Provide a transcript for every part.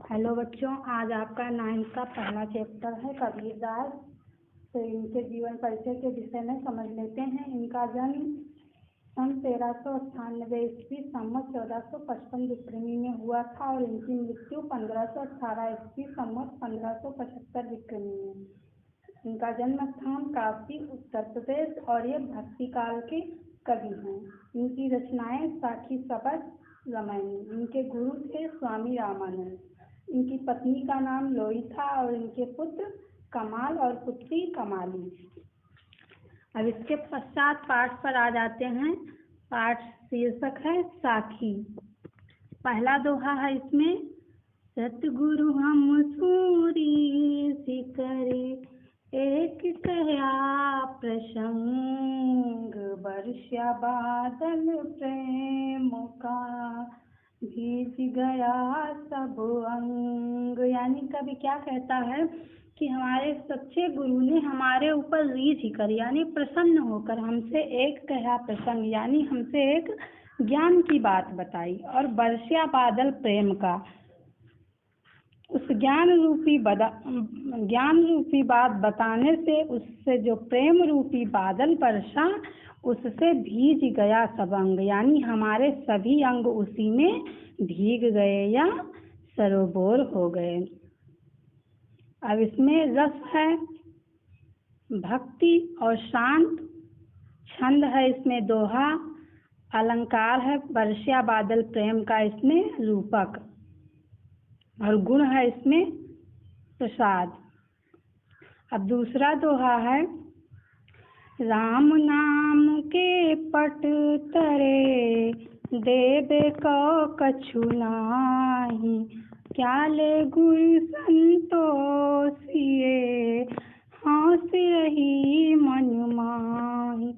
Hello बच्चों, आज आपका 9th का पहला चैप्टर है कबीरदास। तो इनके जीवन परिचय के विषय में समझ लेते हैं। इनका जन्म सन 1398 ईस्वी संवत 1455 विक्रमी में हुआ था और इनकी मृत्यु 1518 ईस्वी संवत 1575 विक्रमी में। इनका जन्म स्थान काशी उत्तर प्रदेश और ये भक्ति काल के कवि हैं। इनकी रचनाएं साखी शबद रामायणी। इनके गुरु थे स्वामी रामानंद। इनकी पत्नी का नाम लोई था और इनके पुत्र कमाल और पुत्री कमाली। अब इसके पश्चात पाठ पर आ जाते हैं। पाठ शीर्षक है साखी। पहला दोहा है इसमें, सतगुरु हम सूरी सिकरे एक कया प्रसंग वर्षा बादल प्रेम का भीज गया सब अंग। यानी कवि क्या कहता है कि हमारे सच्चे गुरु ने हमारे ऊपर रीझ कर यानी प्रसन्न होकर हमसे एक कहा प्रसंग यानी हमसे एक ज्ञान की बात बताई और वर्षा बादल प्रेम का उस ज्ञान रूपी बात बताने से उससे जो प्रेम रूपी बादल वर्षा उससे भीग गया सब अंग यानी हमारे सभी अंग उसी में भीग गए या सरोबोर हो गए। अब इसमें रस है भक्ति और शांत, छंद है इसमें दोहा, अलंकार है वर्षा बादल प्रेम का इसमें रूपक और गुण है इसमें प्रसाद। अब दूसरा दोहा है, राम नाम के पट तरे देवे को कछु नाही क्या ले गुरु संतोषिए हंस रही मन माही।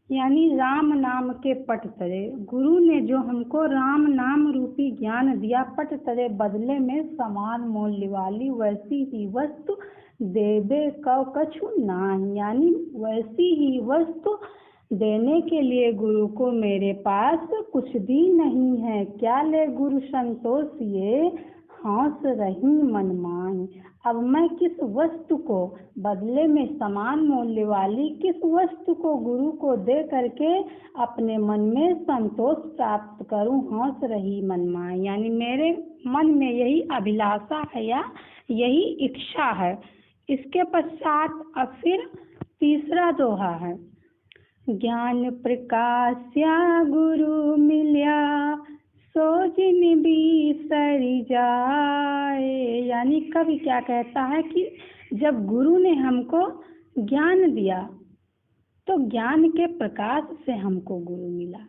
यानी राम नाम के पट तरे गुरु ने जो हमको राम नाम रूपी ज्ञान दिया, पट तरे बदले में समान मूल्य वाली वैसी ही वस्तु देवे कौ कछु नाही यानी वैसी ही वस्तु देने के लिए गुरु को मेरे पास कुछ भी नहीं है। क्या ले गुरु संतोष ये हंस रही मन मान। अब मैं किस वस्तु को बदले में समान मूल्य वाली किस वस्तु को गुरु को दे करके अपने मन में संतोष प्राप्त करूं, हंस रही मन मान। यानी मेरे मन में यही अभिलाषा है या यही इच्छा है। इसके पश्चात अब फिर तीसरा दोहा है, ज्ञान प्रकाश्या गुरु मिल्या सोजिन बिसरि जाए। यानी कवि क्या कहता है कि जब गुरु ने हमको ज्ञान दिया तो ज्ञान के प्रकाश से हमको गुरु मिला।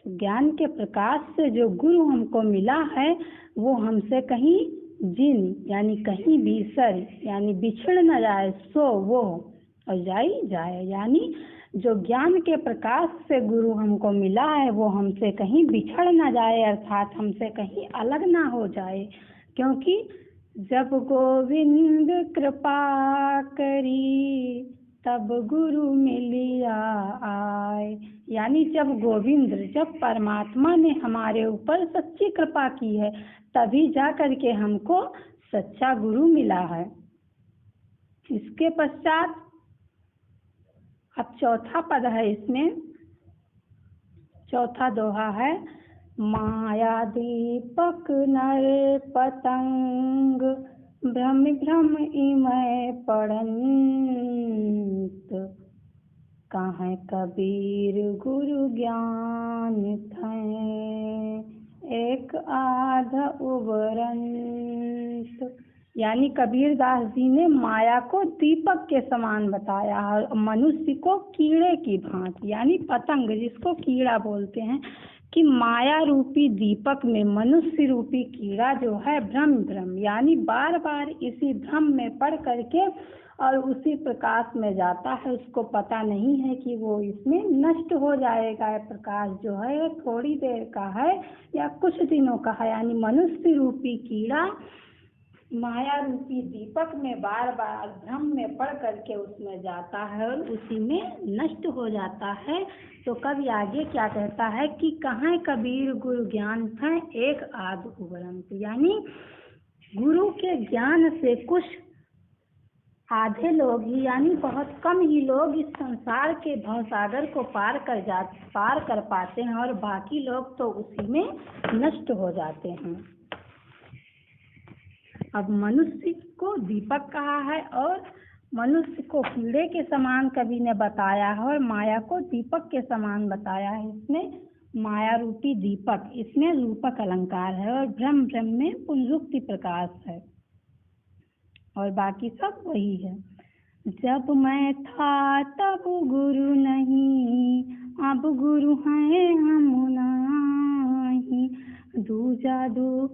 तो ज्ञान के प्रकाश से जो गुरु हमको मिला है वो हमसे कहीं जिन यानी कहीं भी सर यानी बिछड़ न जाए, सो वो और जाई जाए। यानी जो ज्ञान के प्रकाश से गुरु हमको मिला है वो हमसे कहीं बिछड़ न जाए, अर्थात हमसे कहीं अलग ना हो जाए। क्योंकि जब गोविंद कृपा करी तब गुरु मिलिया आए। यानी जब परमात्मा ने हमारे ऊपर सच्ची कृपा की है तभी जा करके हमको सच्चा गुरु मिला है। इसके पश्चात अब चौथा पद है इसमें, चौथा दोहा है, माया दीपक नर पतंग भ्रम भ्रम इमय पड़ंत कहाँ कबीर गुरु ज्ञान थे एक आध उबरंत। यानी कबीरदास जी ने माया को दीपक के समान बताया और मनुष्य को कीड़े की भांति यानी पतंग जिसको कीड़ा बोलते हैं कि माया रूपी दीपक में मनुष्य रूपी कीड़ा जो है भ्रम यानी बार बार इसी भ्रम में पड़ करके और उसी प्रकाश में जाता है। उसको पता नहीं है कि वो इसमें नष्ट हो जाएगा। प्रकाश जो है थोड़ी देर का है या कुछ दिनों का है। यानी मनुष्य रूपी कीड़ा माया रूपी दीपक में बार बार भ्रम में पड़ करके उसमें जाता है और उसी में नष्ट हो जाता है। तो कवि आगे क्या कहता है कि कहाँ कबीर गुरु ज्ञान था एक आध उबरंत। यानी गुरु के ज्ञान से कुछ आधे लोग ही यानी बहुत कम ही लोग इस संसार के भवसागर को पार कर पाते हैं और बाकी लोग तो उसी में नष्ट हो जाते हैं। अब मनुष्य को दीपक कहा है और मनुष्य को कीड़े के समान कवि ने बताया है और माया को दीपक के समान बताया है। इसमें माया रूपी दीपक, इसमें रूपक अलंकार है और ब्रह्म ब्रह्म में पुनरुक्ति प्रकाश है और बाकी सब वही है। जब मैं था तब गुरु नहीं, अब गुरु हैं हम नहीं, दूजा दू।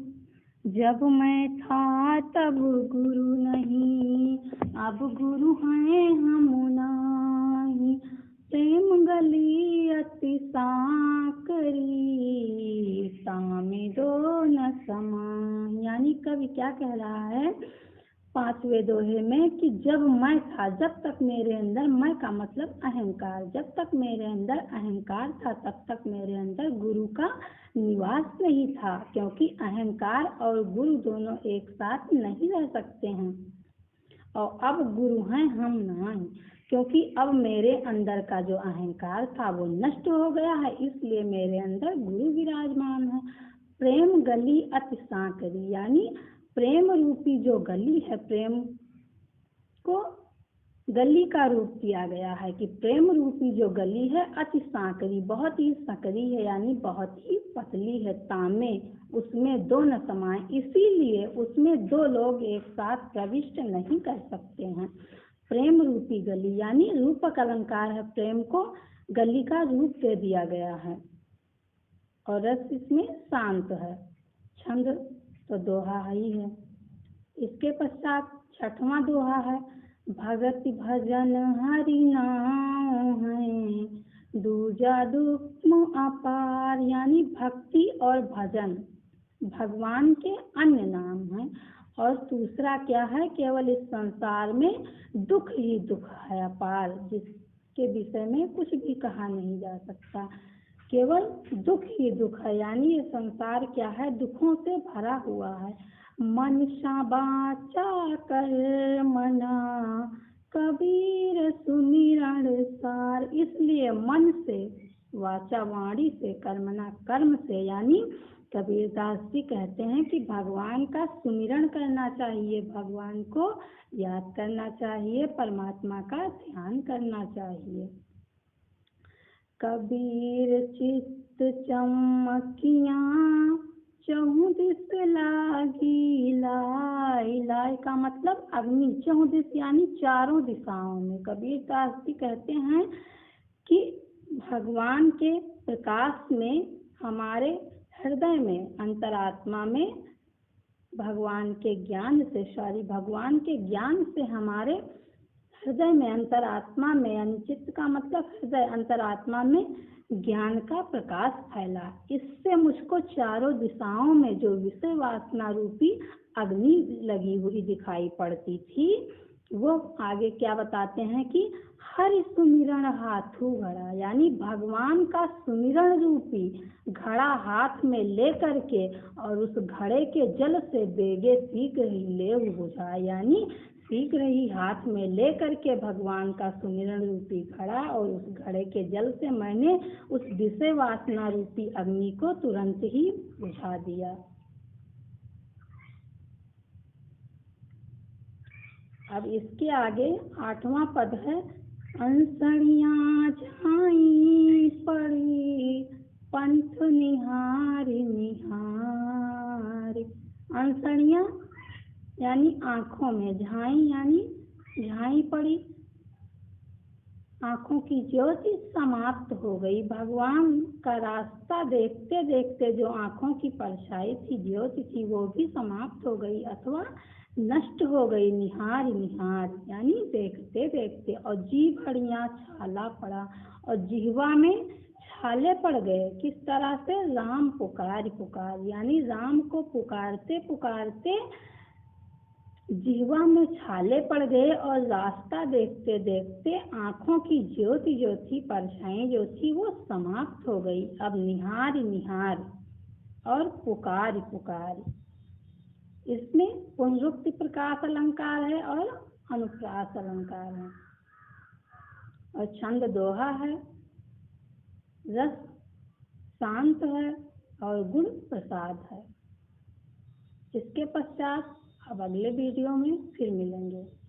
जब मैं था तब गुरु नहीं, अब गुरु हैं हम नहीं, प्रेम गली अति सांकरी, तामे दो न समा। यानी कवि क्या कह रहा है 5वें दोहे में कि जब मैं था, जब तक मेरे अंदर, मैं का मतलब अहंकार, जब तक मेरे अंदर अहंकार था तब तक मेरे अंदर गुरु का निवास नहीं था, क्योंकि अहंकार और गुरु दोनों एक साथ नहीं रह सकते हैं। और अब गुरु हैं हम नहीं, क्योंकि अब मेरे अंदर का जो अहंकार था वो नष्ट हो गया है, इसलिए मेरे अंदर गुरु विराजमान है। प्रेम गली अति सांकरी, यानी प्रेम रूपी जो गली है, प्रेम को गली का रूप दिया गया है कि प्रेम रूपी जो गली है अति सांकरी, बहुत ही सकरी है, यानी बहुत ही पतली है। तामे, उसमें दो न समाए, इसीलिए उसमें दो लोग एक साथ प्रविष्ट नहीं कर सकते हैं। प्रेम रूपी गली यानी रूपक अलंकार है, प्रेम को गली का रूप दे दिया गया है और रस इसमें शांत है। छंद तो दोहा ही है। इसके पश्चात 6वां दोहा है, भगति भजन हरि नाम है, दूजा दुख अपार। यानी भक्ति और भजन भगवान के अन्य नाम हैं और दूसरा क्या है, केवल इस संसार में दुख ही दुख है अपार, जिसके विषय में कुछ भी कहा नहीं जा सकता, केवल दुख ही दुख है। यानी ये संसार क्या है, दुखों से भरा हुआ है। मन बाचा कर मना, कबीर सुमिरन सार। इसलिए मन से, वाचा वाणी से, कर्मना कर्म से, यानी कबीरदास जी कहते हैं कि भगवान का सुमिरन करना चाहिए, भगवान को याद करना चाहिए, परमात्मा का ध्यान करना चाहिए। कबीर चित्त चमकिया, चहुँ दिस लागी लाई। लाई का मतलब अग्नि, चहुँ दिस यानी चारों दिशाओं में। कबीरदास जी कहते हैं कि भगवान के प्रकाश में, हमारे हृदय में, अंतरात्मा में भगवान के ज्ञान से, भगवान के ज्ञान से हमारे हृदय में, अंतरात्मा में, यानी चित्त का मतलब हृदय, अंतरात्मा में ज्ञान का प्रकाश फैला। इससे मुझको चारों दिशाओं में जो विषय वासना रूपी अग्नि लगी हुई दिखाई पड़ती थी, वो आगे क्या बताते हैं कि हरि सुमिरन हाथू घड़ा, यानी भगवान का सुमिरन रूपी घड़ा हाथ में लेकर के और उस घड़े के जल से बेगे शीघ्र ही ले बुझा। यानी शीघ्र ही हाथ में लेकर के भगवान का सुमिरन रूपी घड़ा और उस घड़े के जल से मैंने उस विषय वासना रूपी अग्नि को तुरंत ही बुझा दिया। अब इसके आगे 8वां पद है, अंसड़ियाँ झाई पड़ी, पंथ निहारी निहारी। अंसड़ियाँ यानी आँखों में, झाई यानी झाई पड़ी, आँखों की ज्योति समाप्त हो गई। भगवान का रास्ता देखते देखते जो आँखों की परछाई थी, ज्योति थी, वो भी समाप्त हो गई अथवा नष्ट हो गई। निहार निहार यानी देखते देखते। और जीभड़ियाँ छाला पड़ा, और जिह्वा में छाले पड़ गए। किस तरह से, राम पुकार पुकार, यानी राम को पुकारते पुकारते जीवा में छाले पड़ गए और रास्ता देखते देखते आँखों की ज्योति जो थी, परछाई जो थी, वो समाप्त हो गई। अब निहार निहार और पुकार पुकार। इसमें पुनरुक्ति प्रकाश अलंकार है और अनुप्रास अलंकार है, और छंद दोहा है, रस शांत है और गुण प्रसाद है। इसके पश्चात अब अगले वीडियो में फिर मिलेंगे।